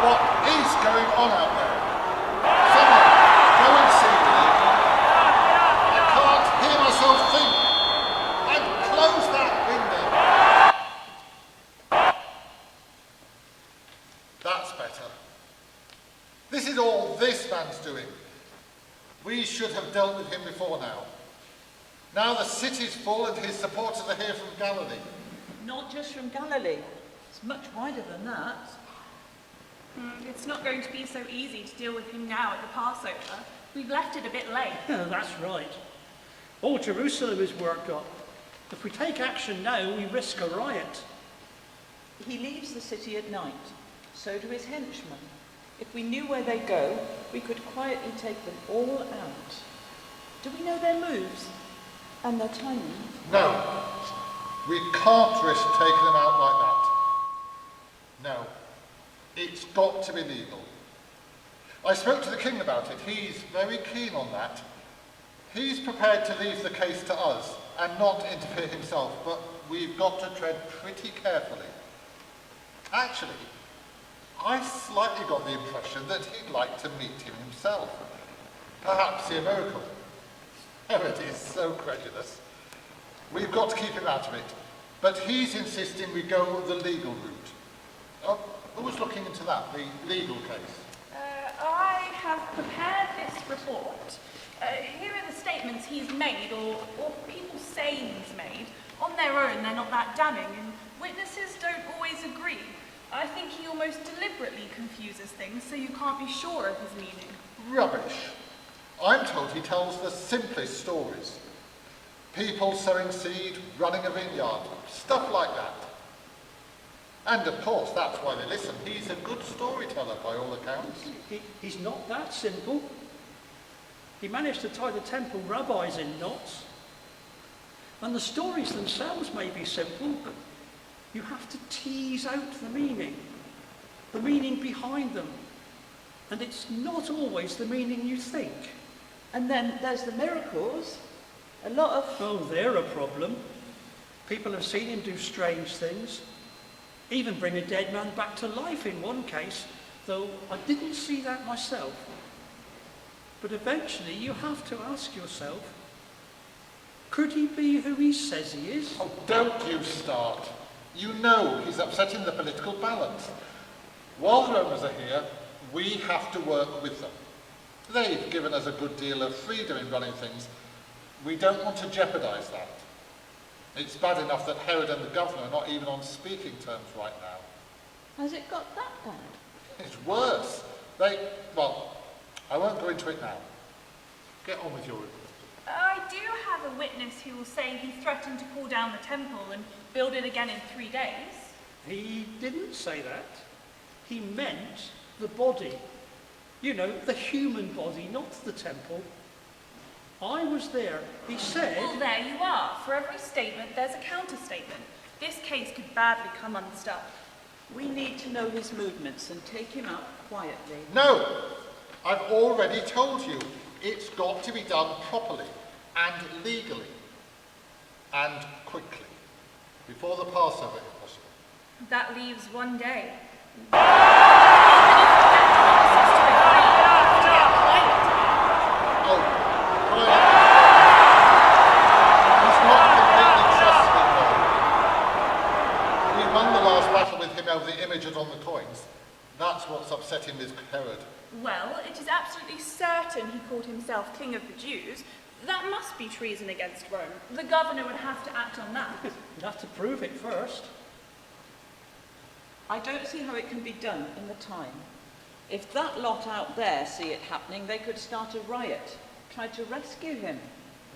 What is going on out there? Someone, go and see me. I can't hear myself think. And close that window. That's better. This is all this man's doing. We should have dealt with him before now. Now the city's full and his supporters are here from Galilee. Not just from Galilee. It's much wider than that. It's not going to be so easy to deal with him now at the Passover. We've left it a bit late. Oh, that's right. All Jerusalem is worked up. If we take action now, we risk a riot. He leaves the city at night. So do his henchmen. If we knew where they go, we could quietly take them all out. Do we know their moves? And their timing? No. We can't risk taking them out like that. No. It's got to be legal. I spoke to the king about it. He's very keen on that. He's prepared to leave the case to us and not interfere himself, but we've got to tread pretty carefully. Actually, I slightly got the impression that he'd like to meet him himself. Perhaps see a miracle. Herod is so credulous. We've got to keep him out of it. But he's insisting we go the legal route. Oh, who was looking into that, the legal case? I have prepared this report. Here are the statements he's made, or people say he's made. On their own, they're not that damning, and witnesses don't always agree. I think he almost deliberately confuses things so you can't be sure of his meaning. Rubbish. I'm told he tells the simplest stories. People sowing seed, running a vineyard, stuff like that. And of course, that's why they listen. He's a good storyteller by all accounts. He's not that simple. He managed to tie the temple rabbis in knots. And the stories themselves may be simple, but you have to tease out the meaning behind them. And it's not always the meaning you think. And then there's the miracles. A lot of... Oh, they're a problem. People have seen him do strange things. Even bring a dead man back to life in one case, though I didn't see that myself. But eventually you have to ask yourself, could he be who he says he is? Oh, don't you start. You know he's upsetting the political balance. While the Romans are here, we have to work with them. They've given us a good deal of freedom in running things. We don't want to jeopardise that. It's bad enough that Herod and the governor are not even on speaking terms right now. Has it got that bad? It's worse. Well, I won't go into it now. Get on with your report. I do have a witness who will say he threatened to pull down the temple and build it again in 3 days. He didn't say that. He meant the body. You know, the human body, not the temple. I was there. He said... Well, there you are. For every statement, there's a counter-statement. This case could badly come unstuck. We need to know his movements and take him out quietly. No! I've already told you. It's got to be done properly and legally and quickly before the Passover, if possible. That leaves 1 day. Oh, he's not completely trusting though. We won the last battle with him over the images on the coins. That's what's upsetting Miss Herod. Well, it is absolutely certain he called himself King of the Jews. That must be treason against Rome. The governor would have to act on that. You'd have to prove it first. I don't see how it can be done in the time. If that lot out there see it happening, they could start a riot, try to rescue him.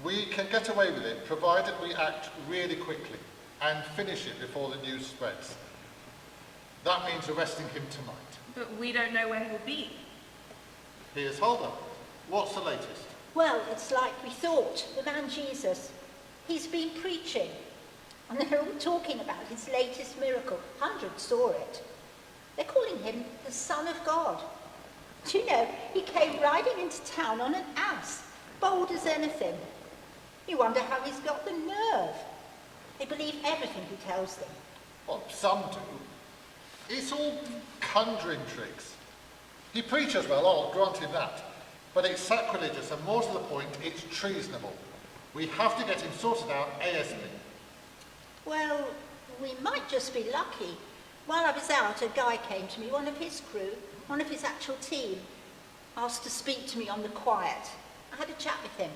We can get away with it, provided we act really quickly and finish it before the news spreads. That means arresting him tonight. But we don't know where he'll be. Here's Huldah. What's the latest? Well, it's like we thought, the man Jesus. He's been preaching, and they're all talking about his latest miracle. Hundreds saw it. They're calling him the Son of God. Do you know, he came riding into town on an ass. bold as anything. You wonder how he's got the nerve. They believe everything he tells them. Well, some do. It's all conjuring tricks. He preaches well, I'll grant him that. But it's sacrilegious, and more to the point, it's treasonable. We have to get him sorted out ASAP. Well, we might just be lucky. While I was out, a guy came to me, one of his crew, one of his actual team, asked to speak to me on the quiet. I had a chat with him.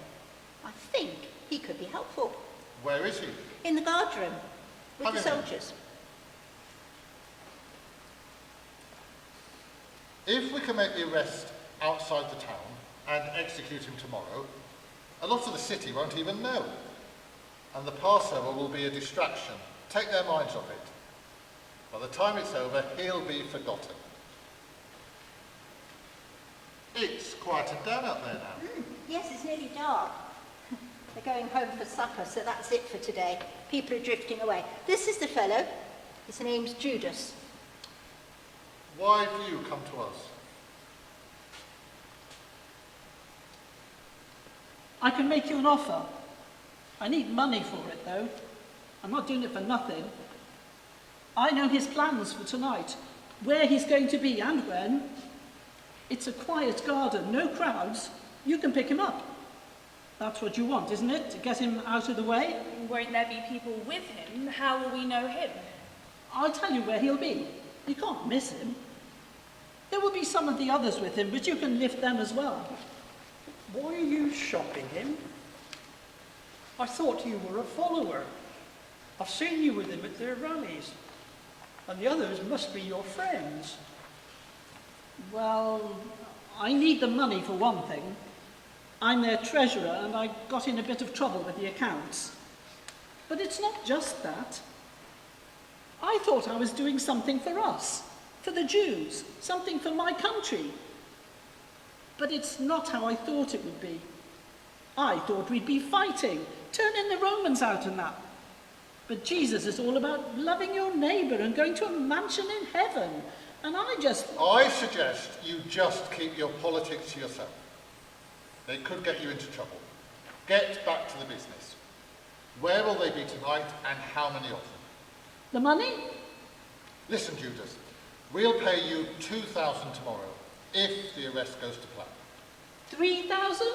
I think he could be helpful. Where is he? In the guard room, with Have the him in. soldiers. If we can make the arrest outside the town and execute him tomorrow, a lot of the city won't even know. And the Passover will be a distraction. Take their minds off it. By the time it's over, he'll be forgotten. It's quieted down up there now. Yes, it's nearly dark. They're going home for supper, so that's it for today. People are drifting away. This is the fellow. His name's Judas. Why have you come to us? I can make you an offer. I need money for it, though. I'm not doing it for nothing. I know his plans for tonight, where he's going to be and when. It's a quiet garden, no crowds. You can pick him up. That's what you want, isn't it? To get him out of the way? Won't there be people with him? How will we know him? I'll tell you where he'll be. You can't miss him. There will be some of the others with him, but you can lift them as well. Why are you shopping him? I thought you were a follower. I've seen you with him at their rallies. And the others must be your friends. Well, I need the money for one thing. I'm their treasurer and I got in a bit of trouble with the accounts. But it's not just that. I thought I was doing something for us, for the Jews, something for my country. But it's not how I thought it would be. I thought we'd be fighting, turning the Romans out and that. But Jesus is all about loving your neighbour and going to a mansion in heaven. And I suggest you just keep your politics to yourself. They could get you into trouble. Get back to the business. Where will they be tonight and how many of them? The money? Listen, Judas, we'll pay you 2,000 tomorrow if the arrest goes to plan. 3,000?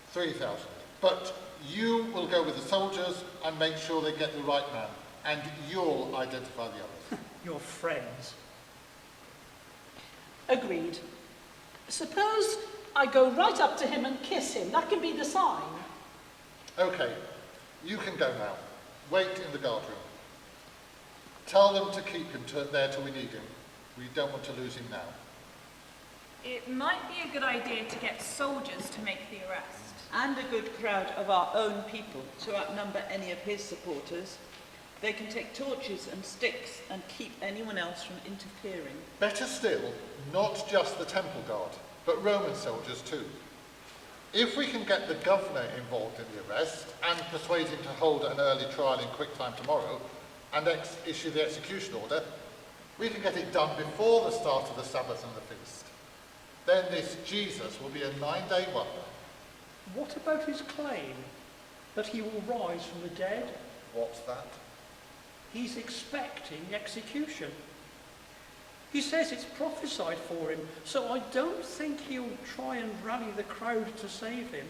3,000. But you will go with the soldiers and make sure they get the right man. And you'll identify the others. Your friends. Agreed. Suppose I go right up to him and kiss him. That can be the sign. Okay, you can go now. Wait in the guard room. Tell them to keep him there till we need him. We don't want to lose him now. It might be a good idea to get soldiers to make the arrest. And a good crowd of our own people to outnumber any of his supporters. They can take torches and sticks and keep anyone else from interfering. Better still, not just the temple guard, but Roman soldiers too. If we can get the governor involved in the arrest and persuade him to hold an early trial in quick time tomorrow and issue the execution order, we can get it done before the start of the Sabbath and the feast. Then this Jesus will be a 9-day wonder. What about his claim that he will rise from the dead? What's that? He's expecting execution. He says it's prophesied for him, so I don't think he'll try and rally the crowd to save him.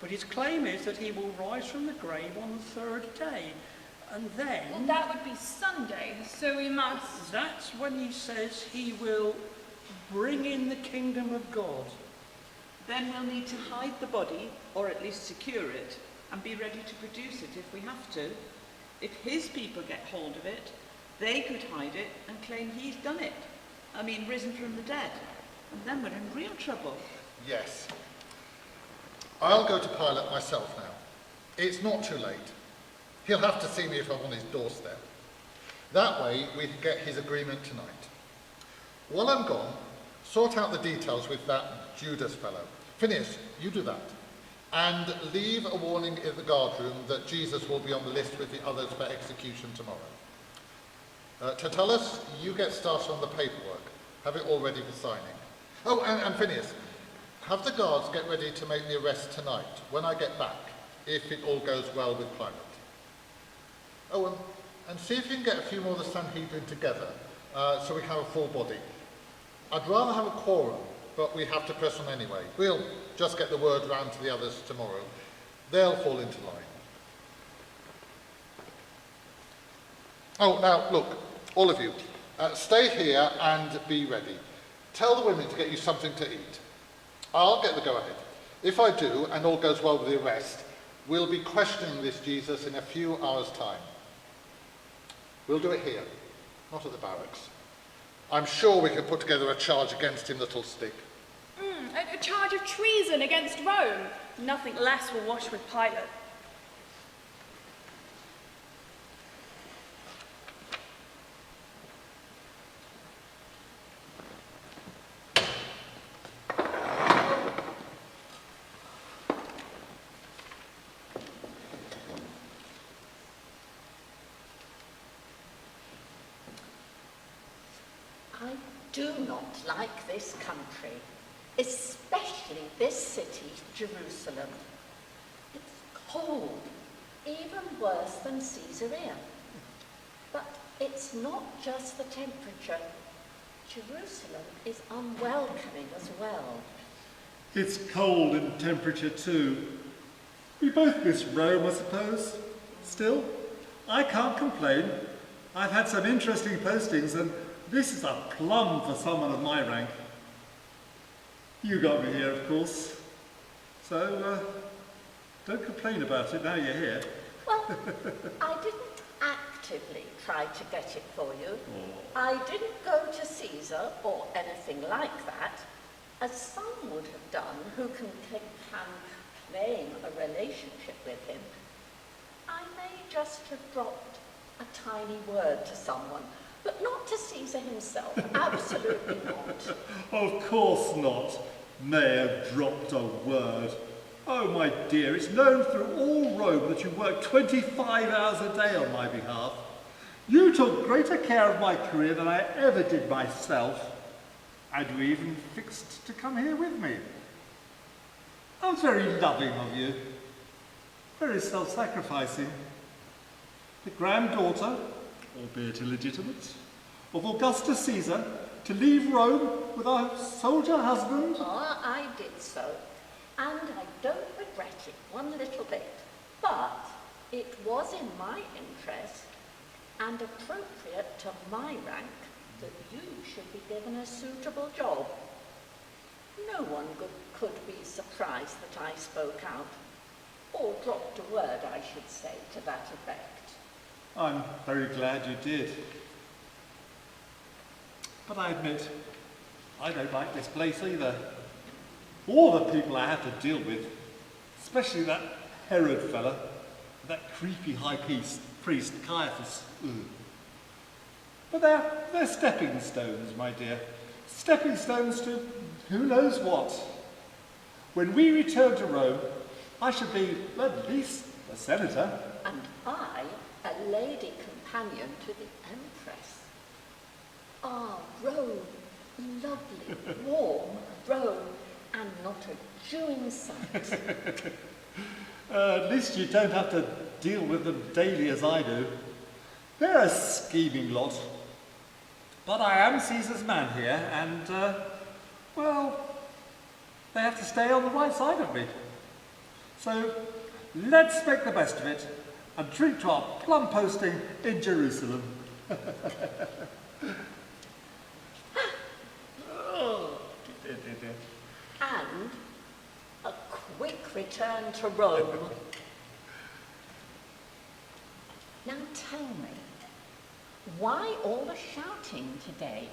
But his claim is that he will rise from the grave on the 3rd day, and then... Well, that would be Sunday, so we must... That's when he says he will bring in the kingdom of God. Then we'll need to hide the body, or at least secure it, and be ready to produce it if we have to. If his people get hold of it, they could hide it and claim he's done it. I mean, risen from the dead. And then we're in real trouble. Yes. I'll go to Pilate myself now. It's not too late. He'll have to see me if I'm on his doorstep. That way, we can get his agreement tonight. While I'm gone, sort out the details with that Judas fellow. Phineas, you do that. And leave a warning in the guard room that Jesus will be on the list with the others for execution tomorrow. Tertullus, you get started on the paperwork. Have it all ready for signing. Oh, and Phineas, have the guards get ready to make the arrest tonight, when I get back, if it all goes well with Pilate. Oh, and see if you can get a few more of the Sanhedrin together, so we have a full body. I'd rather have a quorum, but we have to press on anyway. We'll just get the word round to the others tomorrow. They'll fall into line. Oh, now, look, all of you, stay here and be ready. Tell the women to get you something to eat. I'll get the go-ahead. If I do, and all goes well with the arrest, we'll be questioning this Jesus in a few hours' time. We'll do it here, not at the barracks. I'm sure we can put together a charge against him that'll stick. A charge of treason against Rome. Nothing less will wash with Pilate. I do not like this country, especially this city, Jerusalem. It's cold, even worse than Caesarea. But it's not just the temperature. Jerusalem is unwelcoming as well. It's cold in temperature too. We both miss Rome, I suppose. Still, I can't complain. I've had some interesting postings, and this is a plum for someone of my rank. You got me here, of course. So, don't complain about it now you're here. Well, I didn't actively try to get it for you. I didn't go to Caesar or anything like that, as some would have done who can claim a relationship with him. I may just have dropped a tiny word to someone, but not to Caesar himself. Absolutely not. Of course not. May have dropped a word. Oh, my dear, it's known through all Rome that you work 25 hours a day on my behalf. You took greater care of my career than I ever did myself, and you even fixed to come here with me. I was very loving of you, very self-sacrificing. The granddaughter, albeit illegitimate, of Augustus Caesar, to leave Rome with a soldier husband? Oh, I did so, and I don't regret it one little bit. But it was in my interest and appropriate to my rank that you should be given a suitable job. No one could be surprised that I spoke out, or dropped a word, I should say, to that effect. I'm very glad you did. But I admit, I don't like this place either. All the people I have to deal with, especially that Herod fella, that creepy high priest Caiaphas. Ugh. But they're stepping stones, my dear. Stepping stones to who knows what. When we return to Rome, I should be at least a senator. And I, a lady companion to the Empress. Ah, Rome, lovely, warm Rome, and not a Jew in sight. At least you don't have to deal with them daily as I do. They're a scheming lot. But I am Caesar's man here, and, well, they have to stay on the right side of me. So, let's make the best of it and drink to our plum posting in Jerusalem. And a quick return to Rome. Now tell me, why all the shouting today?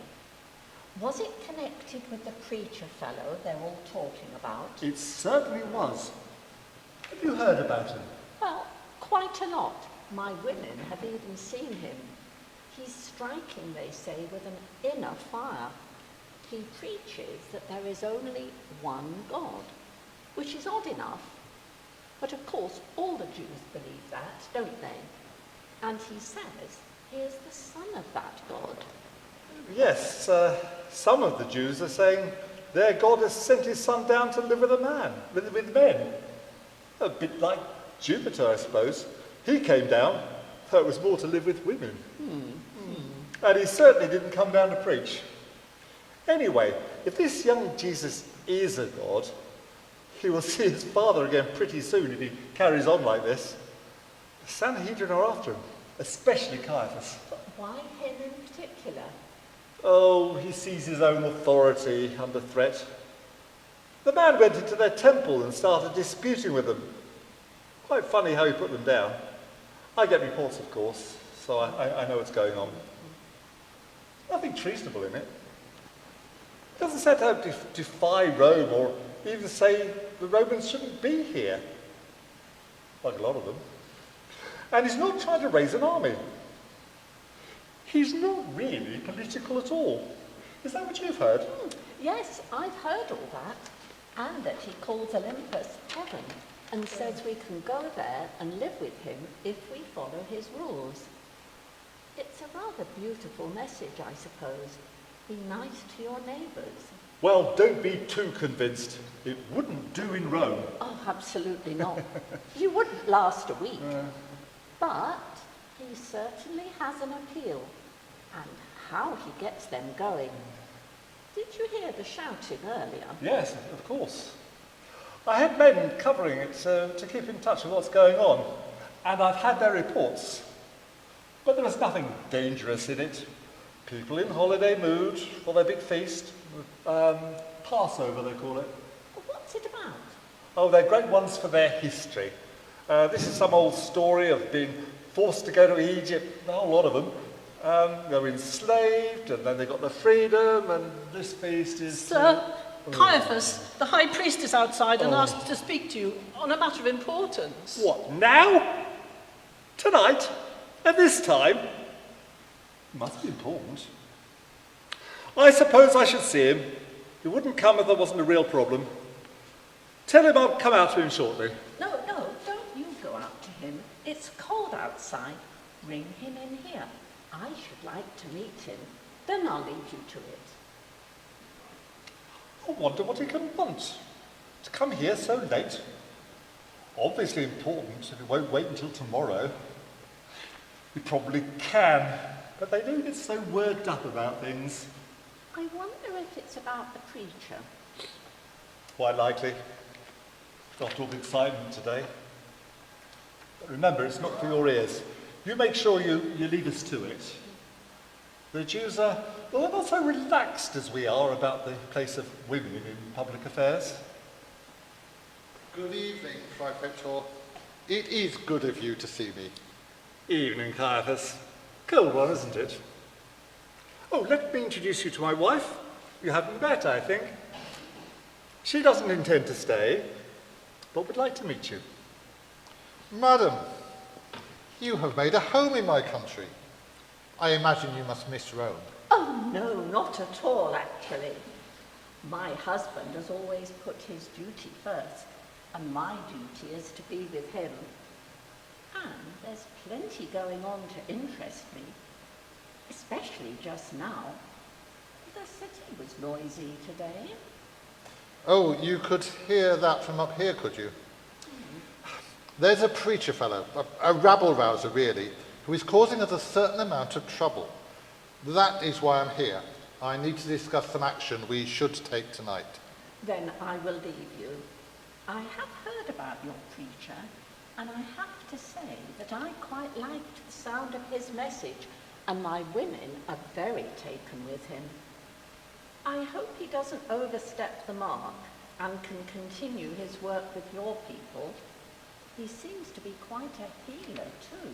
Was it connected with the preacher fellow they're all talking about? It certainly was. Have you heard about him? Well, quite a lot. My women have even seen him. He's striking, they say, with an inner fire. He preaches that there is only one God, which is odd enough. But of course, all the Jews believe that, don't they? And he says he is the son of that God. Yes, some of the Jews are saying their God has sent his son down to live with a man, with men. A bit like Jupiter, I suppose. He came down, though it was more to live with women. And he certainly didn't come down to preach. Anyway, if this young Jesus is a god, he will see his father again pretty soon if he carries on like this. The Sanhedrin are after him, especially Caiaphas. But why him in particular? Oh, he sees his own authority under threat. The man went into their temple and started disputing with them. Quite funny how he put them down. I get reports, of course, so I know what's going on. Nothing treasonable in it. It doesn't set out to defy Rome or even say the Romans shouldn't be here, like a lot of them. And he's not trying to raise an army. He's not really political at all. Is that what you've heard? Yes, I've heard all that. And that he calls Olympus heaven and says we can go there and live with him if we follow his rules. It's a rather beautiful message, I suppose. Be nice to your neighbours. Well, don't be too convinced. It wouldn't do in Rome. Oh, absolutely not. You wouldn't last a week. But he certainly has an appeal. And how he gets them going. Did you hear the shouting earlier? Yes, of course. I had men covering it to keep in touch with what's going on. And I've had their reports. But there was nothing dangerous in it. People in holiday mood for their big feast. Passover, they call it. What's it about? Oh, they're great ones for their history. This is some old story of being forced to go to Egypt, a whole lot of them. They were enslaved, and then they got their freedom, and this feast is... Sir, Caiaphas, the high priest is outside and asked to speak to you on a matter of importance. What, now? Tonight? At this time? Must be important. I suppose I should see him. He wouldn't come if there wasn't a real problem. Tell him I'll come out to him shortly. No, don't you go out to him. It's cold outside. Bring him in here. I should like to meet him. Then I'll lead you to it. I wonder what he can want. To come here so late. Obviously important if he won't wait until tomorrow. He probably can, but they do get so worked up about things. I wonder if it's about the preacher. Quite likely. After all the excitement today. But remember, it's not for your ears. You make sure you lead us to it. The Jews are, well, they're not so relaxed as we are about the place of women in public affairs. Good evening, Praefector. It is good of you to see me. Evening, Caiaphas. Cold one, isn't it? Oh, let me introduce you to my wife. You haven't met, I think. She doesn't intend to stay, but would like to meet you. Madam, you have made a home in my country. I imagine you must miss Rome. Oh, no, not at all, actually. My husband has always put his duty first, and my duty is to be with him. And there's plenty going on to interest me, especially just now. The city was noisy today. Oh, you could hear that from up here, could you? There's a preacher fellow, a rabble-rouser really, who is causing us a certain amount of trouble. That is why I'm here. I need to discuss some action we should take tonight. Then I will leave you. I have heard about your preacher, and I have to say that I quite liked the sound of his message, and my women are very taken with him. I hope he doesn't overstep the mark and can continue his work with your people. He seems to be quite a healer too.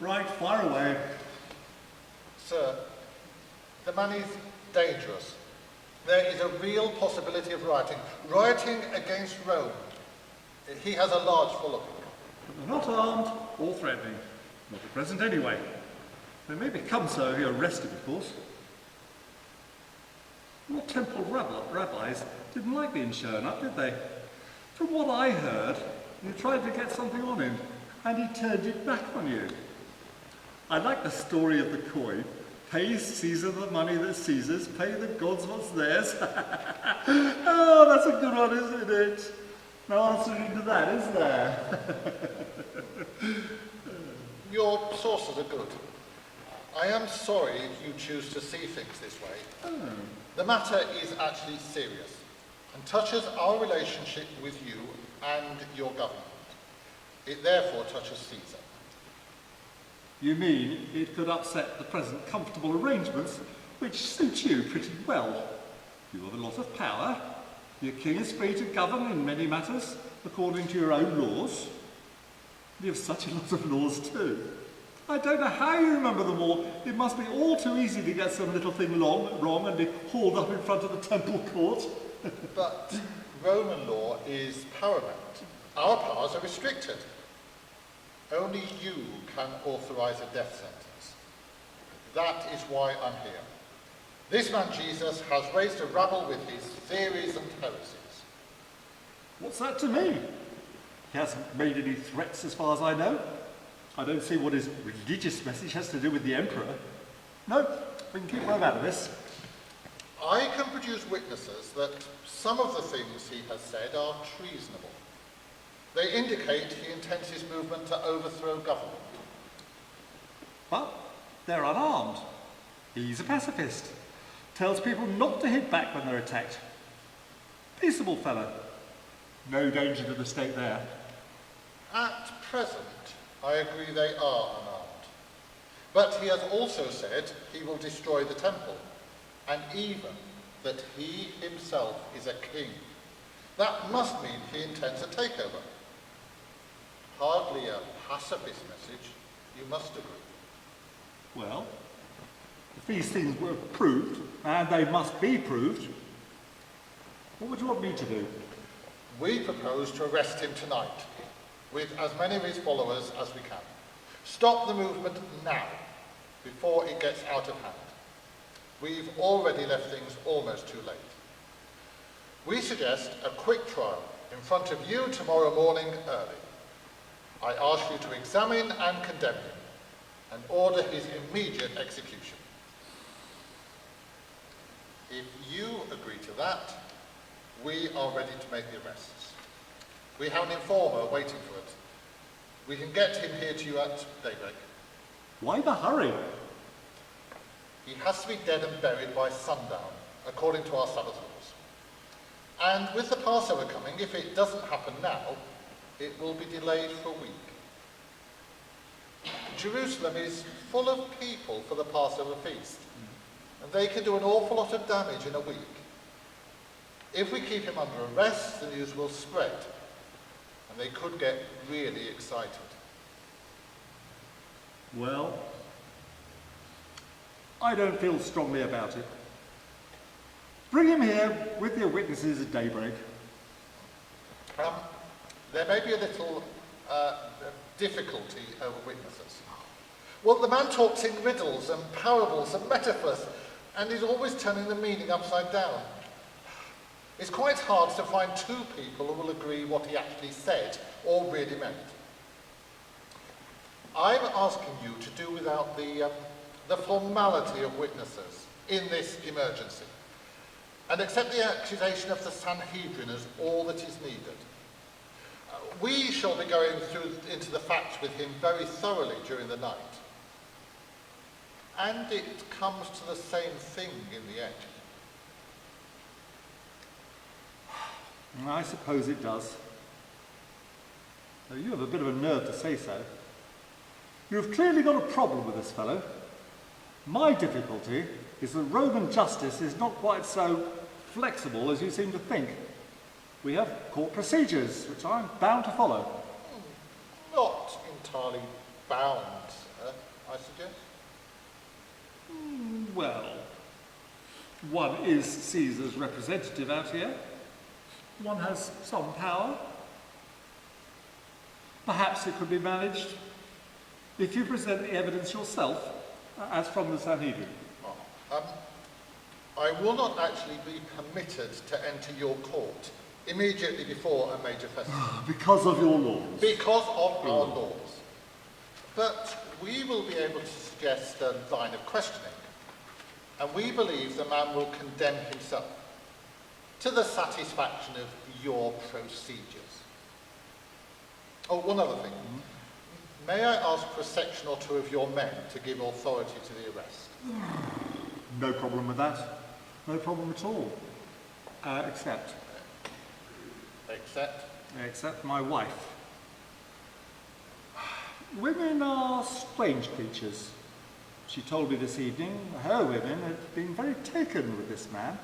Right, far away. Sir, the man is dangerous. There is a real possibility of rioting against Rome. He has a large following. But they're not armed or threatening. Not at present anyway. They may become so if you're arrested, of course. Your temple rabbis didn't like being shown up, did they? From what I heard, you tried to get something on him, and he turned it back on you. I like the story of the coin. Pay Caesar the money that's Caesar's, pay the gods what's theirs. Oh, that's a good one, isn't it? No answer to that, is there? Your sources are good. I am sorry if you choose to see things this way. The matter is actually serious and touches our relationship with you and your government. It therefore touches Caesar. You mean it could upset the present comfortable arrangements, which suit you pretty well. You have a lot of power. Your king is free to govern in many matters, according to your own laws. You have such a lot of laws too. I don't know how you remember them all. It must be all too easy to get some little thing wrong and be hauled up in front of the temple court. But Roman law is paramount. Our powers are restricted. Only you can authorize a death sentence. That is why I'm here. This man Jesus has raised a rabble with his theories and heresies. What's that to me? He hasn't made any threats as far as I know. I don't see what his religious message has to do with the emperor. No, we can keep right out of this. I can produce witnesses that some of the things he has said are treasonable. They indicate he intends his movement to overthrow government. But they're unarmed. He's a pacifist. Tells people not to hit back when they're attacked. Peaceable fellow. No danger to the state there. At present, I agree they are unarmed. But he has also said he will destroy the temple, and even that he himself is a king. That must mean he intends a takeover. Hardly a pacifist message, you must agree. Well, if these things were proved, and they must be proved, what would you want me to do? We propose to arrest him tonight, with as many of his followers as we can. Stop the movement now, before it gets out of hand. We've already left things almost too late. We suggest a quick trial in front of you tomorrow morning early. I ask you to examine and condemn him, and order his immediate execution. If you agree to that, we are ready to make the arrests. We have an informer waiting for us. We can get him here to you at daybreak. Why the hurry? He has to be dead and buried by sundown, according to our Sabbath rules. And with the Passover coming, if it doesn't happen now, it will be delayed for a week. Jerusalem is full of people for the Passover feast, and they can do an awful lot of damage in a week. If we keep him under arrest, the news will spread, and they could get really excited. Well, I don't feel strongly about it. Bring him here with your witnesses at daybreak. There may be a little difficulty over witnesses. Well, the man talks in riddles and parables and metaphors, and is always turning the meaning upside down. It's quite hard to find two people who will agree what he actually said or really meant. I'm asking you to do without the formality of witnesses in this emergency, and accept the accusation of the Sanhedrin as all that is needed. We shall be going into the facts with him very thoroughly during the night. And it comes to the same thing in the end. I suppose it does. Though you have a bit of a nerve to say so. You've clearly got a problem with this fellow. My difficulty is that Roman justice is not quite so flexible as you seem to think. We have court procedures, which I'm bound to follow. Not entirely bound, sir, I suggest. Well, one is Caesar's representative out here. One has some power. Perhaps it could be managed if you present the evidence yourself, as from the Sanhedrin. I will not actually be permitted to enter your court immediately before a major festival. Because of your laws. Because of our laws. But we will be able to suggest a line of questioning, and we believe the man will condemn himself to the satisfaction of your procedures. Oh, one other thing. May I ask for a section or two of your men to give authority to the arrest? No problem with that. No problem at all. Except my wife. Women are strange creatures. She told me this evening her women had been very taken with this man.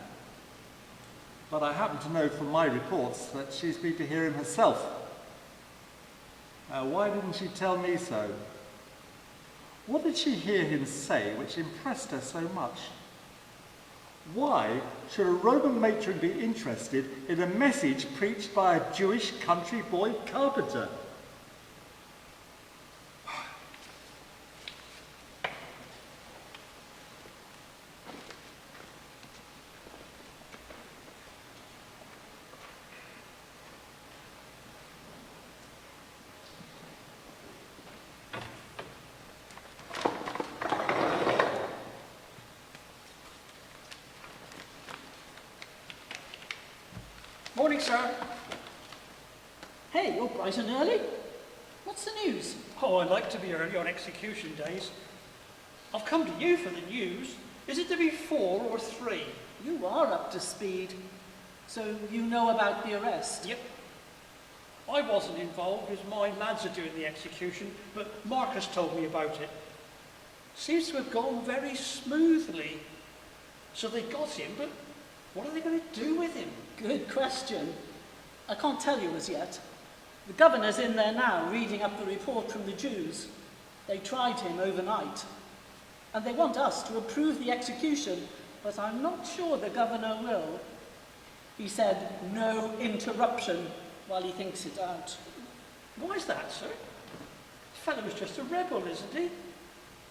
But I happen to know from my reports that she's been to hear him herself. Why didn't she tell me so? What did she hear him say which impressed her so much? Why should a Roman matron be interested in a message preached by a Jewish country boy carpenter? Morning, sir. Hey, you're bright and early. What's the news? Oh, I like to be early on execution days. I've come to you for the news. Is it to be 4 or 3? You are up to speed. So you know about the arrest? Yep. I wasn't involved as my lads are doing the execution, but Marcus told me about it. Seems to have gone very smoothly. So they got him, but what are they going to do with him? Good question. I can't tell you as yet. The governor's in there now reading up the report from the Jews. They tried him overnight. And they want us to approve the execution, but I'm not sure the governor will. He said no interruption while he thinks it out. Why's that, sir? The fellow was just a rebel, isn't he?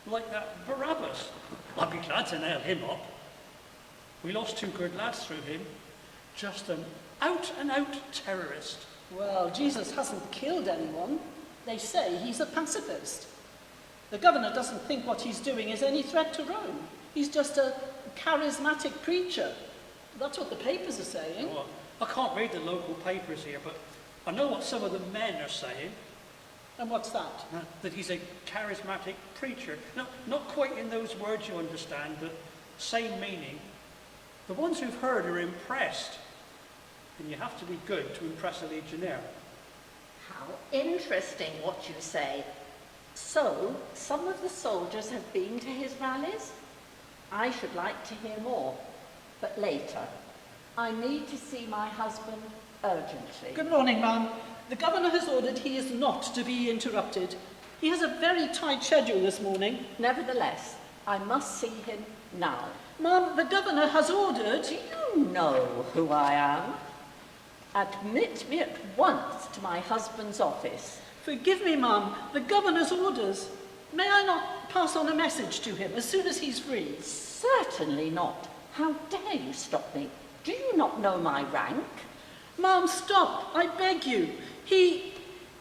Like that Barabbas. I'd be glad to nail him up. We lost 2 good lads through him. Just an out-and-out terrorist. Well, Jesus hasn't killed anyone. They say he's a pacifist. The governor doesn't think what he's doing is any threat to Rome. He's just a charismatic preacher. That's what the papers are saying. Oh, I can't read the local papers here, but I know what some of the men are saying. And what's that? That he's a charismatic preacher. No, not quite in those words you understand, but same meaning. The ones who've heard are impressed. And you have to be good to impress a legionnaire. How interesting what you say. So, some of the soldiers have been to his rallies? I should like to hear more, but later. I need to see my husband urgently. Good morning, ma'am. The governor has ordered he is not to be interrupted. He has a very tight schedule this morning. Nevertheless, I must see him now. Ma'am, the governor has ordered... Do you know who I am? Admit me at once to my husband's office. Forgive me, ma'am. The governor's orders. May I not pass on a message to him as soon as he's free? Certainly not. How dare you stop me? Do you not know my rank? Ma'am, stop. I beg you. He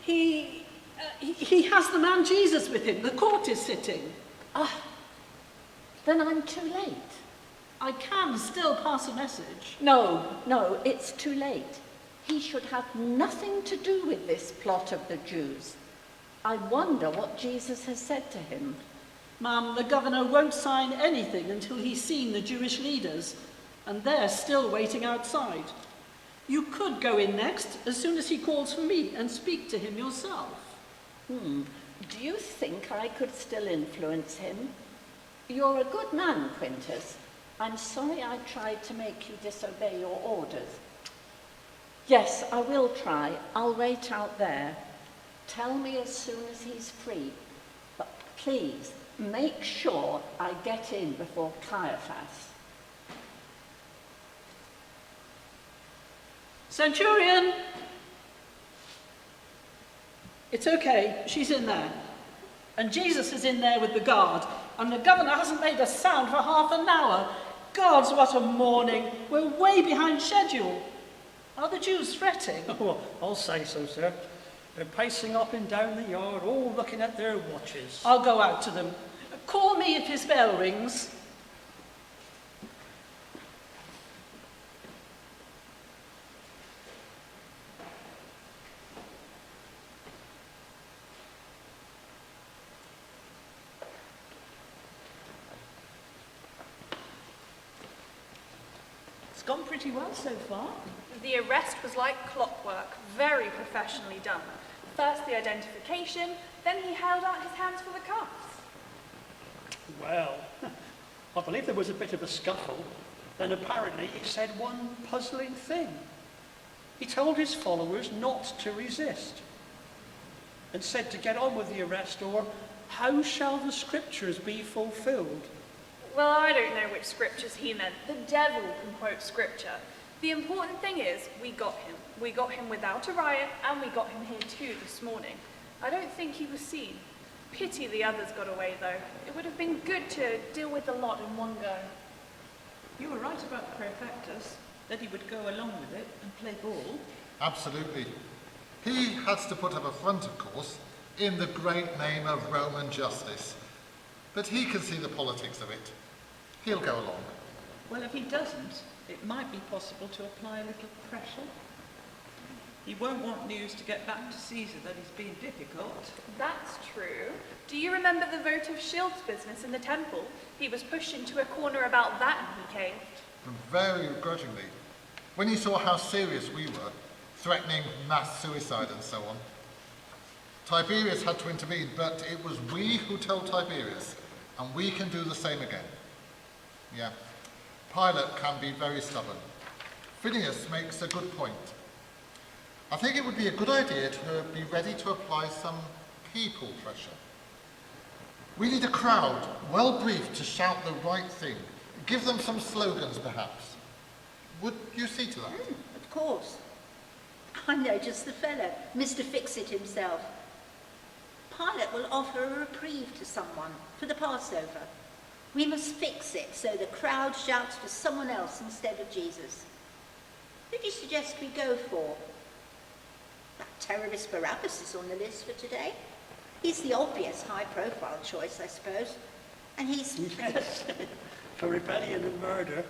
has the man Jesus with him. The court is sitting. Then I'm too late. I can still pass a message. No, it's too late. He should have nothing to do with this plot of the Jews. I wonder what Jesus has said to him. Ma'am, the governor won't sign anything until he's seen the Jewish leaders, and they're still waiting outside. You could go in next, as soon as he calls for me, and speak to him yourself. Do you think I could still influence him? You're a good man, Quintus. I'm sorry I tried to make you disobey your orders. Yes, I will try. I'll wait out there. Tell me as soon as he's free. But please, make sure I get in before Caiaphas. Centurion! It's okay, she's in there. And Jesus is in there with the guard. And the governor hasn't made a sound for half an hour. Gods, what a morning. We're way behind schedule. Are the Jews fretting? Oh, I'll say so, sir. They're pacing up and down the yard, all looking at their watches. I'll go out to them. Call me if his bell rings. It's gone pretty well so far. The arrest was like clockwork, very professionally done. First the identification, then he held out his hands for the cuffs. Well, I believe there was a bit of a scuffle. Then apparently he said one puzzling thing. He told his followers not to resist and said to get on with the arrest, or how shall the scriptures be fulfilled? Well, I don't know which scriptures he meant. The devil can quote scripture. The important thing is, we got him. We got him without a riot, and we got him here too this morning. I don't think he was seen. Pity the others got away, though. It would have been good to deal with the lot in one go. You were right about Praefectus, that he would go along with it and play ball. Absolutely. He has to put up a front, of course, in the great name of Roman justice. But he can see the politics of it. He'll go along. Well, if he doesn't, it might be possible to apply a little pressure. He won't want news to get back to Caesar that he's being difficult. That's true. Do you remember the votive shields business in the temple? He was pushed into a corner about that and he caved. Very grudgingly. When he saw how serious we were, threatening mass suicide and so on. Tiberius had to intervene, but it was we who told Tiberius, and we can do the same again. Yeah, Pilate can be very stubborn. Phineas makes a good point. I think it would be a good idea to be ready to apply some people pressure. We need a crowd, well briefed, to shout the right thing. Give them some slogans, perhaps. Would you see to that? Of course. I know just the fellow, Mr. Fix-It himself. Pilate will offer a reprieve to someone for the Passover. We must fix it so the crowd shouts for someone else instead of Jesus. Who do you suggest we go for? That terrorist Barabbas is on the list for today. He's the obvious high-profile choice, I suppose. And he's... Yes, for rebellion and murder.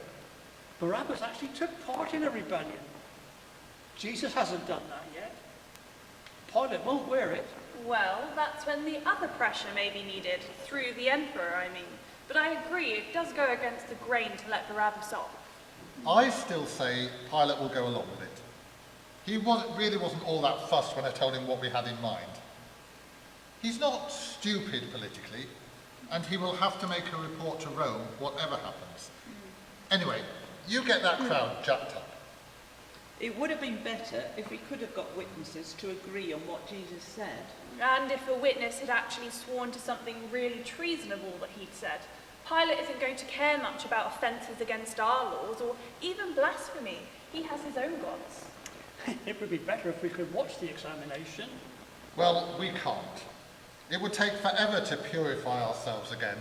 Barabbas actually took part in a rebellion. Jesus hasn't done that yet. Pilate won't wear it. Well, that's when the other pressure may be needed, through the emperor, I mean. But I agree, it does go against the grain to let Barabbas off. I still say Pilate will go along with it. He really wasn't all that fussed when I told him what we had in mind. He's not stupid politically, and he will have to make a report to Rome, whatever happens. Anyway, you get that crowd jacked up. It would have been better if we could have got witnesses to agree on what Jesus said. And if a witness had actually sworn to something really treasonable that he'd said. Pilate isn't going to care much about offences against our laws, or even blasphemy. He has his own gods. It would be better if we could watch the examination. Well, we can't. It would take forever to purify ourselves again.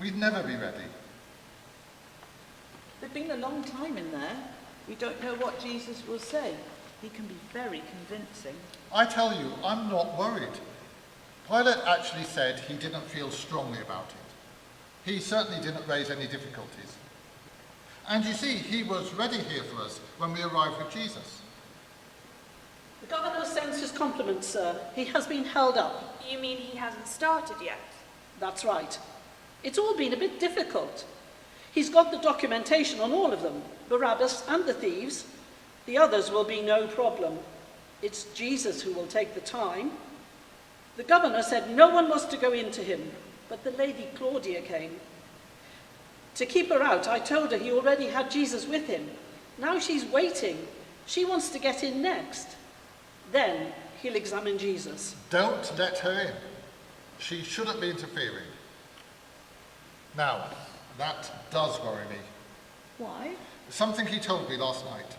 We'd never be ready. They've been a long time in there. We don't know what Jesus will say. He can be very convincing. I tell you, I'm not worried. Pilate actually said he didn't feel strongly about it. He certainly didn't raise any difficulties. And you see, he was ready here for us when we arrived with Jesus. The governor sends his compliments, sir. He has been held up. You mean he hasn't started yet? That's right. It's all been a bit difficult. He's got the documentation on all of them, Barabbas and the thieves. The others will be no problem. It's Jesus who will take the time. The governor said no one was to go into him, but the lady Claudia came. To keep her out, I told her he already had Jesus with him. Now she's waiting. She wants to get in next. Then he'll examine Jesus. Don't let her in. She shouldn't be interfering. Now, that does worry me. Why? Something he told me last night.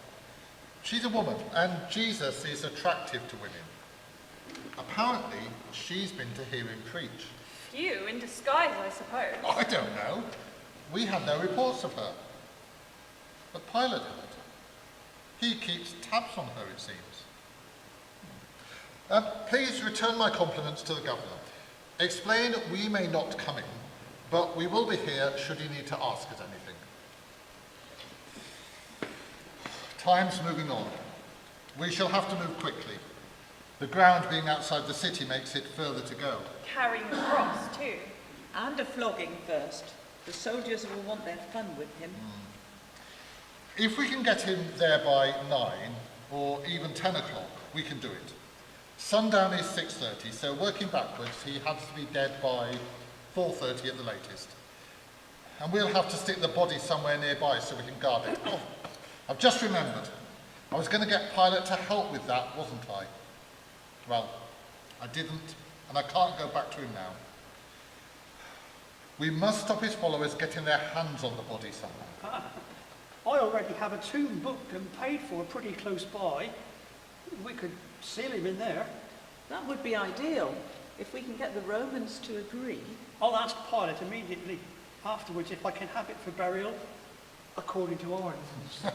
She's a woman, and Jesus is attractive to women. Apparently, she's been to hear him preach. Phew, in disguise, I suppose. I don't know. We had no reports of her. But Pilate had. He keeps tabs on her, it seems. Please return my compliments to the governor. Explain we may not come in, but we will be here should you need to ask us anything. Time's moving on. We shall have to move quickly. The ground being outside the city makes it further to go. Carrying the cross, too. And a flogging first. The soldiers will want their fun with him. If we can get him there by 9 or even 10 o'clock, we can do it. Sundown is 6:30, so working backwards, he has to be dead by 4:30 at the latest. And we'll have to stick the body somewhere nearby so we can guard it. Oh, I've just remembered. I was going to get Pilate to help with that, wasn't I? Well, I didn't, and I can't go back to him now. We must stop his followers getting their hands on the body somehow. I already have a tomb booked and paid for pretty close by. We could seal him in there. That would be ideal, if we can get the Romans to agree. I'll ask Pilate immediately afterwards if I can have it for burial according to our rules.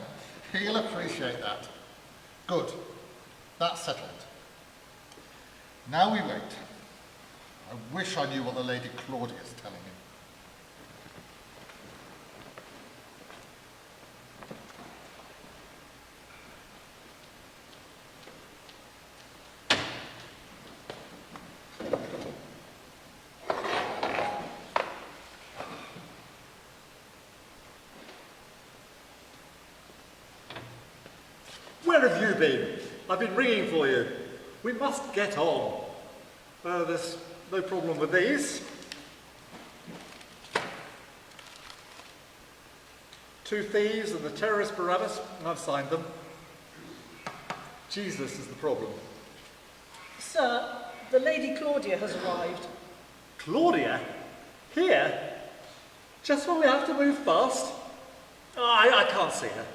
He'll appreciate that. Good. That's settled. Now we wait. I wish I knew what the Lady Claudia's telling him. Where have you been? I've been ringing for you. We must get on. There's no problem with these. 2 thieves and the terrorist Barabbas, and I've signed them. Jesus is the problem. Sir, the Lady Claudia has arrived. Claudia? Here? Just when we have to move fast? I can't see her.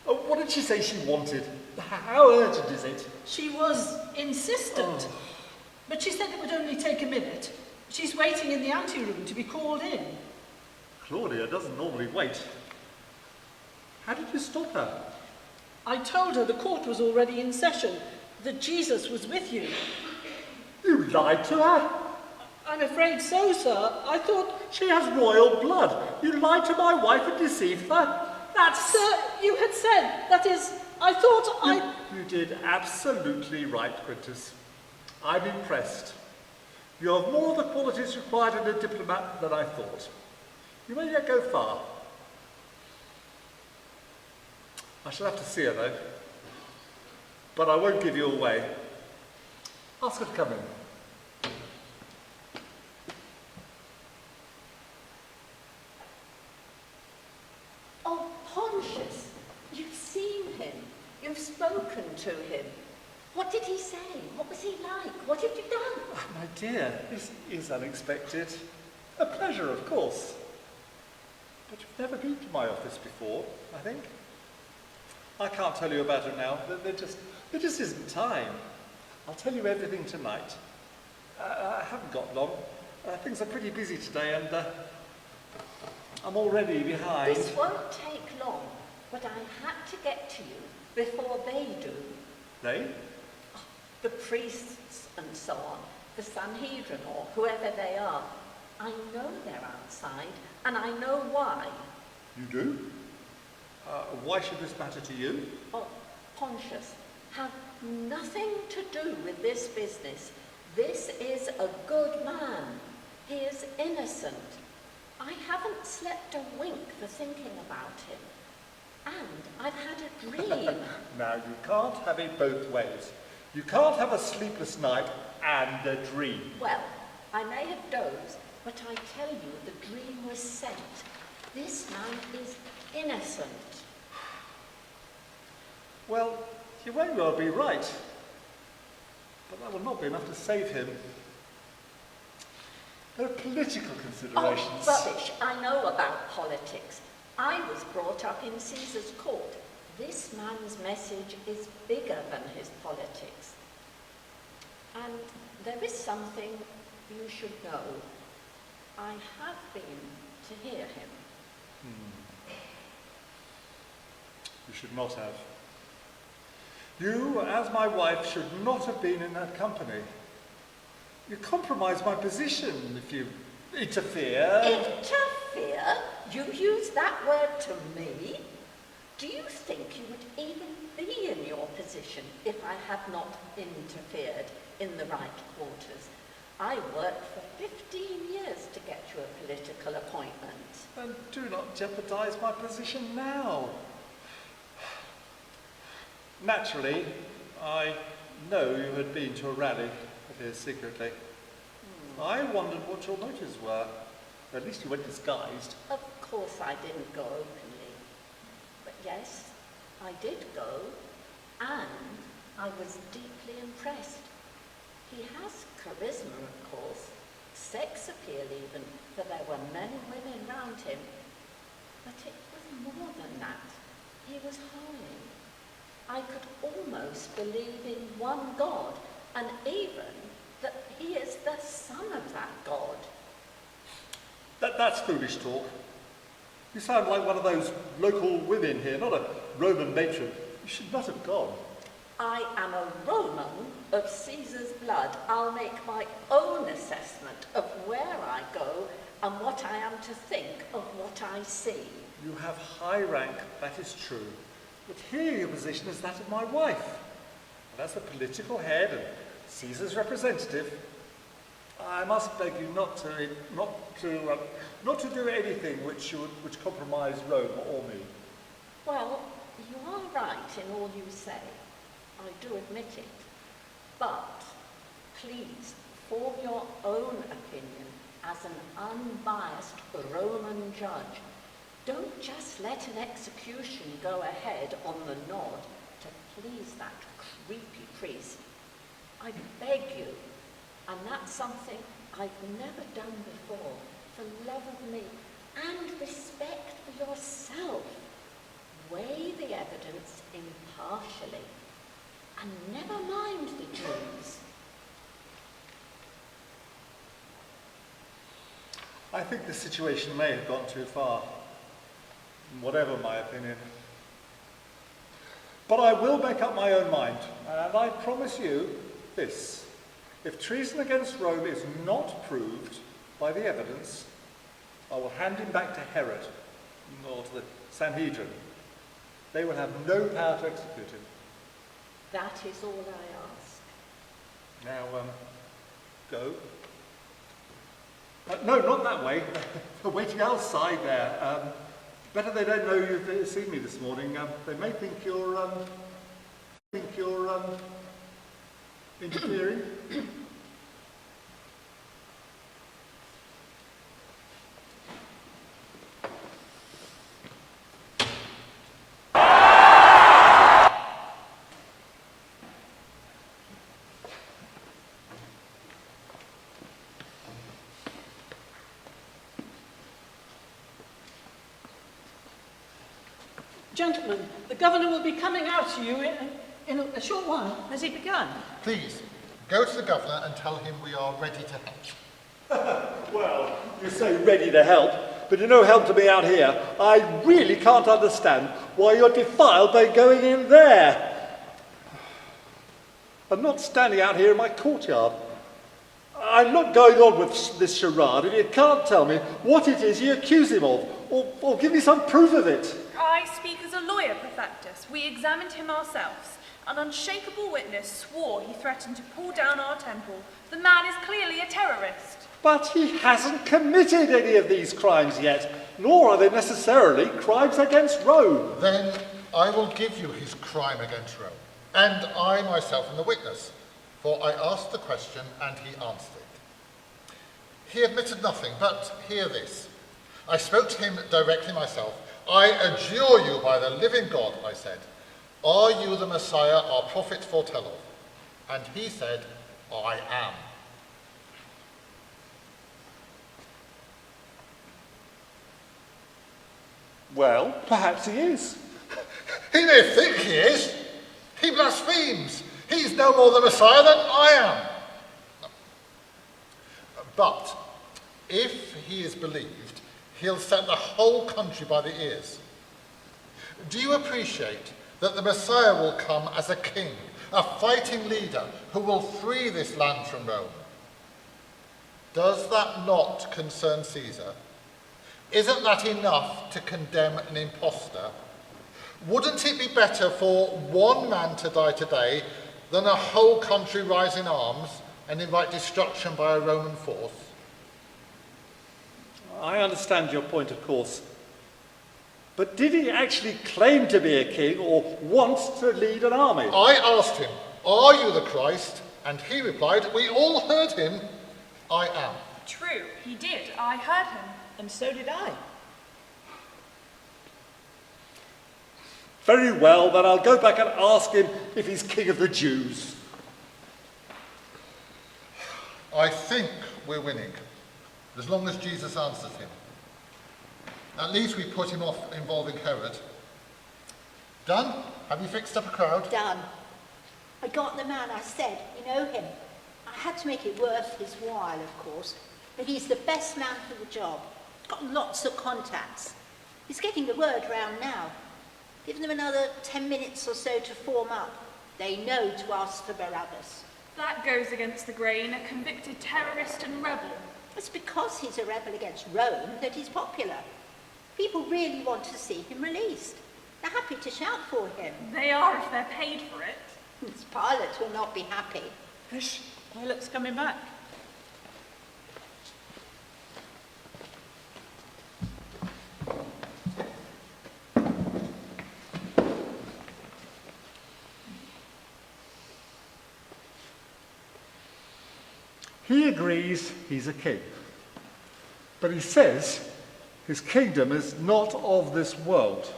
What did she say she wanted? How urgent is it? She was insistent, but she said it would only take a minute. She's waiting in the anteroom to be called in. Claudia doesn't normally wait. How did you stop her? I told her the court was already in session, that Jesus was with you. You lied to her? I'm afraid so, sir. I thought... She has royal blood. You lied to my wife and deceived her? That's... Sir, you had said, that is, I thought You did absolutely right, Quintus. I'm impressed. You have more of the qualities required in a diplomat than I thought. You may yet go far. I shall have to see her, though. But I won't give you away. Ask her to come in. Oh, Pontius, you've seen him. You've spoken to him. What did he say? What was he like? What have you done? Oh, my dear, this is unexpected. A pleasure, of course. But you've never been to my office before, I think. I can't tell you about it now. There just isn't time. I'll tell you everything tonight. I haven't got long. Things are pretty busy today, and I'm already behind. This won't take long, but I had to get to you before they do. They? The priests and so on, the Sanhedrin or whoever they are. I know they're outside, and I know why. You do? Why should this matter to you? Oh, Pontius, have nothing to do with this business. This is a good man. He is innocent. I haven't slept a wink for thinking about him. And I've had a dream. Now, you can't have it both ways. You can't have a sleepless night and a dream. Well, I may have dozed, but I tell you the dream was sent. This man is innocent. Well, you may well be right. But that will not be enough to save him. There are political considerations. Oh, rubbish. I know about politics. I was brought up in Caesar's court. This man's message is bigger than his politics. And there is something you should know. I have been to hear him. You should not have. You, as my wife, should not have been in that company. You compromise my position if you interfere. Interfere? You use that word to me? Do you think you would even be in your position if I had not interfered in the right quarters? I worked for 15 years to get you a political appointment. And do not jeopardize my position now. Naturally, I know you had been to a rally of his secretly. I wondered what your motives were. At least you went disguised. Of course I didn't go openly. But yes, I did go, and I was deeply impressed. He has charisma, of course, sex appeal even, for there were many women round him. But it was more than that. He was holy. I could almost believe in one God, and even that he is the son of that God. That's foolish talk. You sound like one of those local women here, not a Roman matron. You should not have gone. I am a Roman of Caesar's blood. I'll make my own assessment of where I go and what I am to think of what I see. You have high rank, that is true. But here your position is that of my wife. And as the political head and Caesar's representative, I must beg you not to do anything which compromise Rome or me. Well, you are right in all you say. I do admit it. But please form your own opinion as an unbiased Roman judge. Don't just let an execution go ahead on the nod to please that creepy priest. I beg you, and that's something I've never done before, for love of me and respect for yourself. Weigh the evidence impartially, and never mind the Jews. I think the situation may have gone too far, whatever my opinion. But I will make up my own mind, and I promise you this. If treason against Rome is not proved by the evidence, I will hand him back to Herod, or to the Sanhedrin. They will have no power to execute him. That is all I ask. Now, go. No, not that way. They're waiting outside there. Better they don't know you've seen me this morning. They may think you're interfering. Gentlemen, the governor will be coming out to you in a short while. Has he begun? Please, go to the governor and tell him we are ready to help. Well, you say ready to help, but you're no help to me out here. I really can't understand why you're defiled by going in there. I'm not standing out here in my courtyard. I'm not going on with this charade if you can't tell me what it is you accuse him of, or give me some proof of it. I speak as a lawyer, Prefectus. We examined him ourselves. An unshakable witness swore he threatened to pull down our temple. The man is clearly a terrorist. But he hasn't committed any of these crimes yet, nor are they necessarily crimes against Rome. Then I will give you his crime against Rome, and I myself am the witness, for I asked the question and he answered it. He admitted nothing, but hear this. I spoke to him directly myself. I adjure you by the living God, I said, are you the Messiah our prophets foretell of? And he said, I am. Well, perhaps he is. He may think he is. He blasphemes. He's no more the Messiah than I am. But if he is believed, he'll set the whole country by the ears. Do you appreciate that the Messiah will come as a king, a fighting leader who will free this land from Rome? Does that not concern Caesar? Isn't that enough to condemn an impostor? Wouldn't it be better for one man to die today than a whole country rise in arms and invite destruction by a Roman force? I understand your point, of course. But did he actually claim to be a king or want to lead an army? I asked him, "Are you the Christ?" And he replied, "We all heard him, I am." True, he did. I heard him. And so did I. Very well, then I'll go back and ask him if he's king of the Jews. I think we're winning, as long as Jesus answers him. At least we put him off involving Herod. Done? Have you fixed up a crowd? Done. I got the man I said, you know him. I had to make it worth his while, of course, but he's the best man for the job. Got lots of contacts. He's getting the word round now. Give them another 10 minutes or so to form up. They know to ask for Barabbas. That goes against the grain, a convicted terrorist and rebel. It's because he's a rebel against Rome that he's popular. People really want to see him released. They're happy to shout for him. They are if they're paid for it. Pilate will not be happy. Hush, Pilate's coming back. He agrees he's a king. But he says his kingdom is not of this world.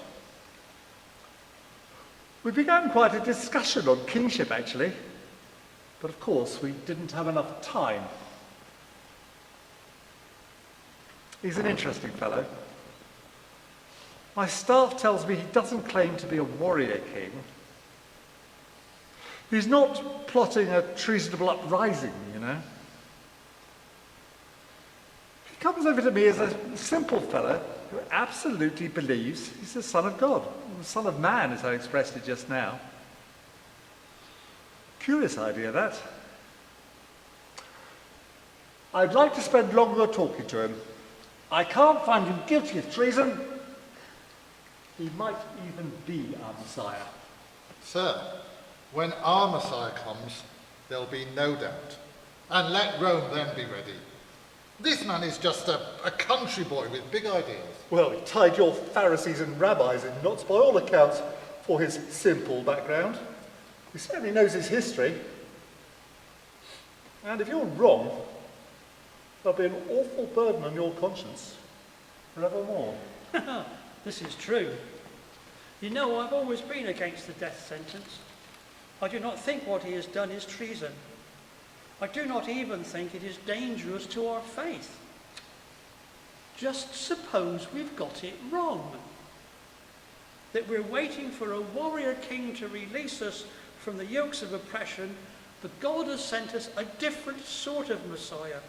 We began quite a discussion on kingship, actually. But of course, we didn't have enough time. He's an interesting fellow. My staff tells me he doesn't claim to be a warrior king. He's not plotting a treasonable uprising, you know. He comes over to me as a simple fellow who absolutely believes he's the Son of God. The Son of Man, as I expressed it just now. Curious idea, that. I'd like to spend longer talking to him. I can't find him guilty of treason. He might even be our Messiah. Sir, when our Messiah comes, there'll be no doubt. And let Rome then be ready. This man is just a country boy with big ideas. Well, he tied your Pharisees and rabbis in knots by all accounts for his simple background. He certainly knows his history. And if you're wrong, there'll be an awful burden on your conscience forevermore. This is true. You know, I've always been against the death sentence. I do not think what he has done is treason. I do not even think it is dangerous to our faith. Just suppose we've got it wrong. That we're waiting for a warrior king to release us from the yokes of oppression, but God has sent us a different sort of Messiah.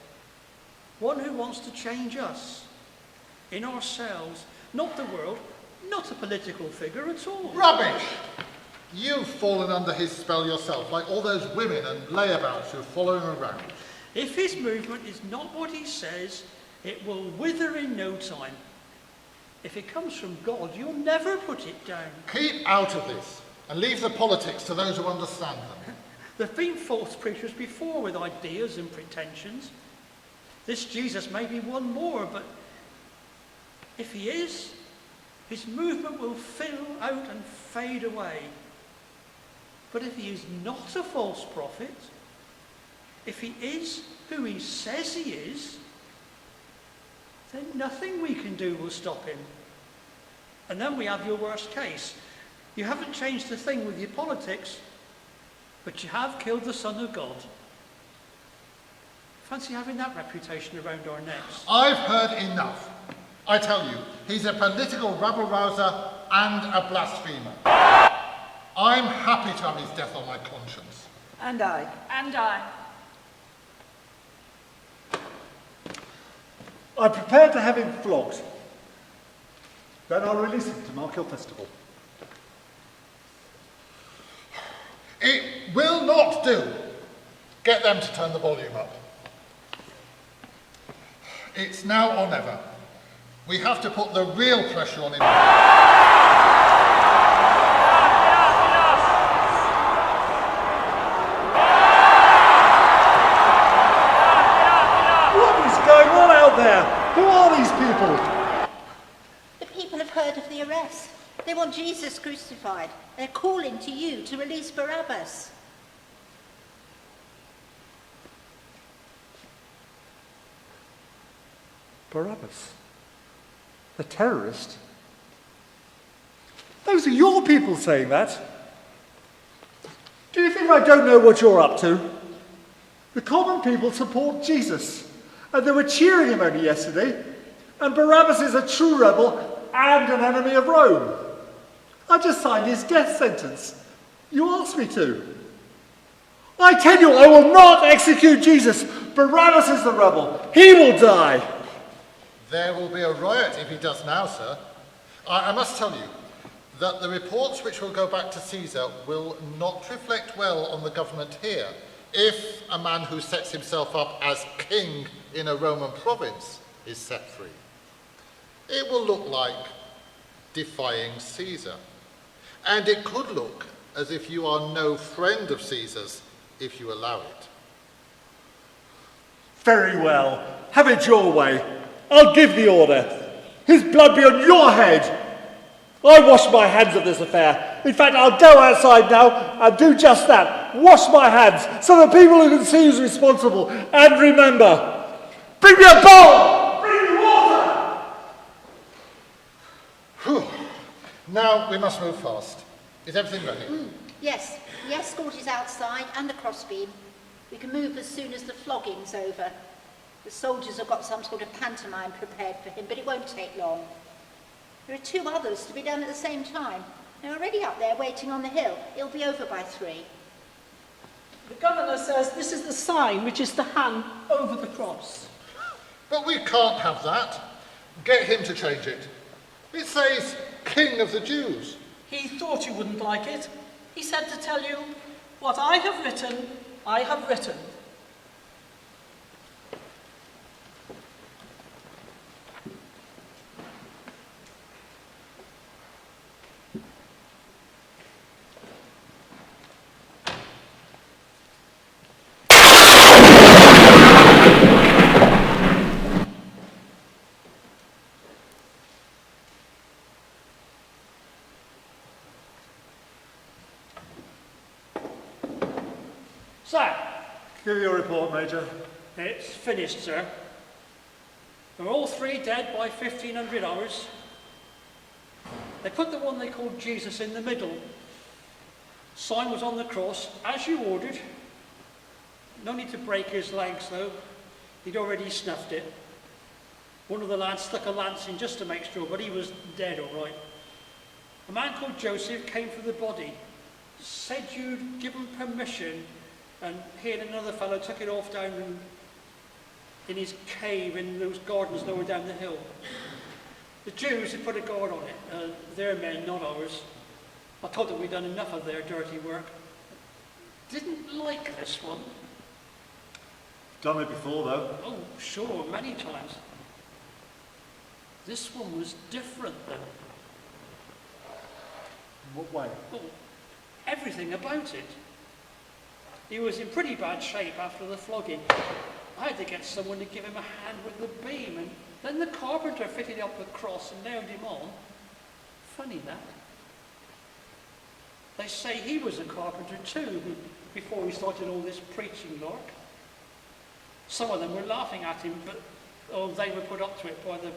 One who wants to change us, in ourselves, not the world, not a political figure at all. Rubbish! You've fallen under his spell yourself, like all those women and layabouts who follow him around. If his movement is not what he says, it will wither in no time. If it comes from God, you'll never put it down. Keep out of this and leave the politics to those who understand them. There have been false preachers before with ideas and pretensions. This Jesus may be one more, but if he is, his movement will fizzle out and fade away. But if he is not a false prophet, if he is who he says he is, then nothing we can do will stop him. And then we have your worst case. You haven't changed a thing with your politics, but you have killed the Son of God. Fancy having that reputation around our necks. I've heard enough. I tell you, he's a political rabble-rouser and a blasphemer. I'm happy to have his death on my conscience. And I. And I. I'm prepared to have him flogged. Then I'll release him to mark your festival. It will not do. Get them to turn the volume up. It's now or never. We have to put the real pressure on him. What is going on out there? Who are these people? The people have heard of the arrest. They want Jesus crucified. They're calling to you to release Barabbas. Barabbas? The terrorist? Those are your people saying that. Do you think I don't know what you're up to? The common people support Jesus, and they were cheering him only yesterday, and Barabbas is a true rebel and an enemy of Rome. I just signed his death sentence. You asked me to. I tell you, I will not execute Jesus. Barabbas is the rebel. He will die. There will be a riot if he does now, sir. I must tell you that the reports which will go back to Caesar will not reflect well on the government here if a man who sets himself up as king in a Roman province is set free. It will look like defying Caesar. And it could look as if you are no friend of Caesar's if you allow it. Very well. Have it your way. I'll give the order. His blood be on your head. I wash my hands of this affair. In fact, I'll go outside now and do just that. Wash my hands so the people who can see who's responsible. And remember, bring me a bowl! Bring me water! Whew. Now we must move fast. Is everything ready? Yes, the escort is outside and the crossbeam. We can move as soon as the flogging's over. The soldiers have got some sort of pantomime prepared for him, but it won't take long. There are 2 others to be done at the same time. They're already up there waiting on the hill. It'll be over by 3. The governor says this is the sign which is to hang over the cross. But we can't have that. Get him to change it. It says King of the Jews. He thought you wouldn't like it. He said to tell you, what I have written, I have written. So, Give your report, Major. it's finished, sir. They're all 3 dead by 1500 hours. They put the one they called Jesus in the middle. Sign was on the cross, as you ordered. No need to break his legs, though. He'd already snuffed it. One of the lads stuck a lance in just to make sure, but he was dead, all right. A man called Joseph came for the body. Said you'd given permission, and he and another fellow took it off down in his cave in those gardens lower down the hill. The Jews had put a guard on it. Their men, not ours. I told them we'd done enough of their dirty work. Didn't like this one. Done it before, though. Oh, sure, many times. This one was different, though. What way? Oh, everything about it. He was in pretty bad shape after the flogging. I had to get someone to give him a hand with the beam, and then the carpenter fitted up the cross and nailed him on. Funny that. They say he was a carpenter too, before he started all this preaching lark. Some of them were laughing at him, but they were put up to it by the,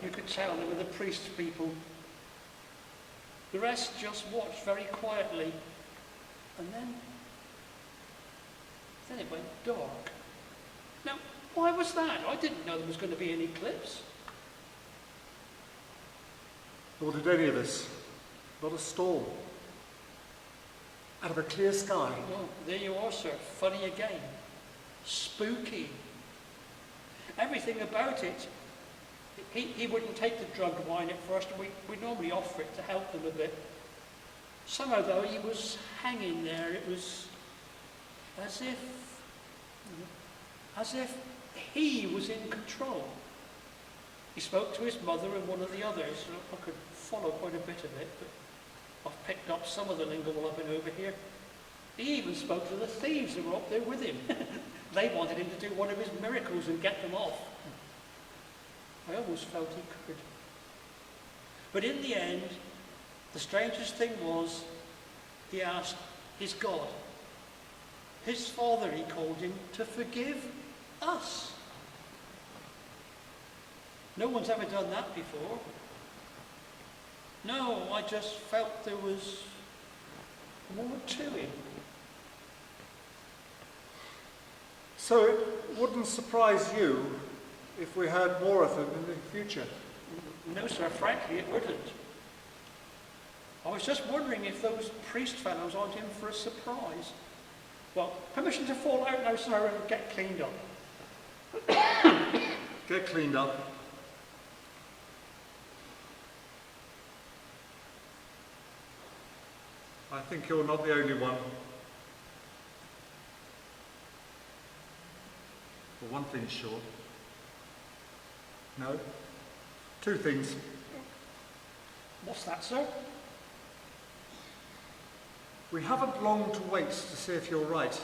you could tell they were the priest people. The rest just watched very quietly, and then it went dark. Now, why was that? I didn't know there was going to be an eclipse. Nor did any of us. Not a storm. Out of a clear sky. Well, there you are, sir. Funny again. Spooky. Everything about it. He wouldn't take the drugged wine at first. We normally offer it to help them a bit. Somehow, though, he was hanging there. It was as if he was in control. He spoke to his mother and one of the others. I could follow quite a bit of it, but I've picked up some of the lingo while I've been over here. He even spoke to the thieves who were up there with him. They wanted him to do one of his miracles and get them off. I almost felt he could. But in the end, the strangest thing was, he asked his God, his Father, he called him, to forgive us. No one's ever done that before. No, I just felt there was more to him. So it wouldn't surprise you if we heard more of them in the future? No, sir, frankly, it wouldn't. I was just wondering if those priest fellows aren't in for a surprise. Well, permission to fall out now, sir, and get cleaned up. Get cleaned up. I think you're not the only one. Well, one thing's sure. No? Two things. What's that, sir? We haven't long to wait to see if you're right.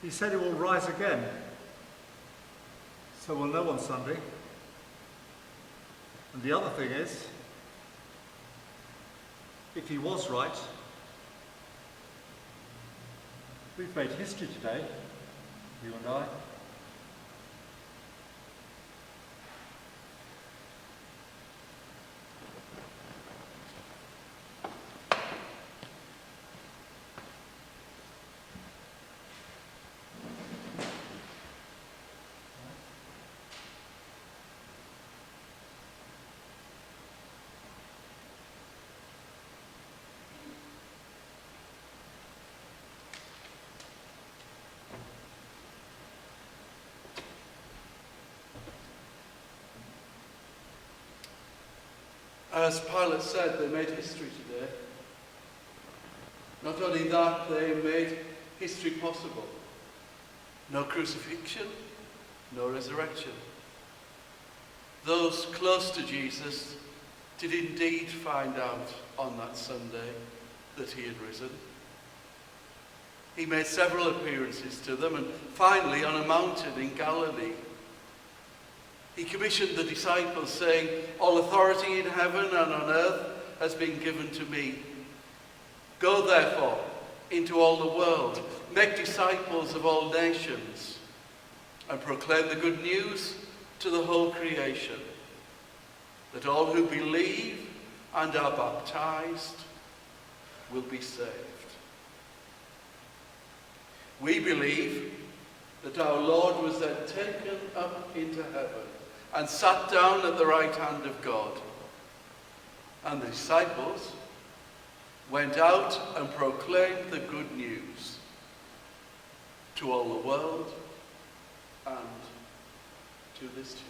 He said he will rise again. So we'll know on Sunday. And the other thing is, if he was right, we've made history today, you and I. As Pilate said, they made history today. Not only that, they made history possible. No crucifixion, no resurrection. Those close to Jesus did indeed find out on that Sunday that he had risen. He made several appearances to them, and finally on a mountain in Galilee, he commissioned the disciples, saying, "All authority in heaven and on earth has been given to me. Go therefore into all the world, make disciples of all nations, and proclaim the good news to the whole creation, that all who believe and are baptized will be saved." We believe that our Lord was then taken up into heaven and sat down at the right hand of God. And the disciples went out and proclaimed the good news to all the world and to this church.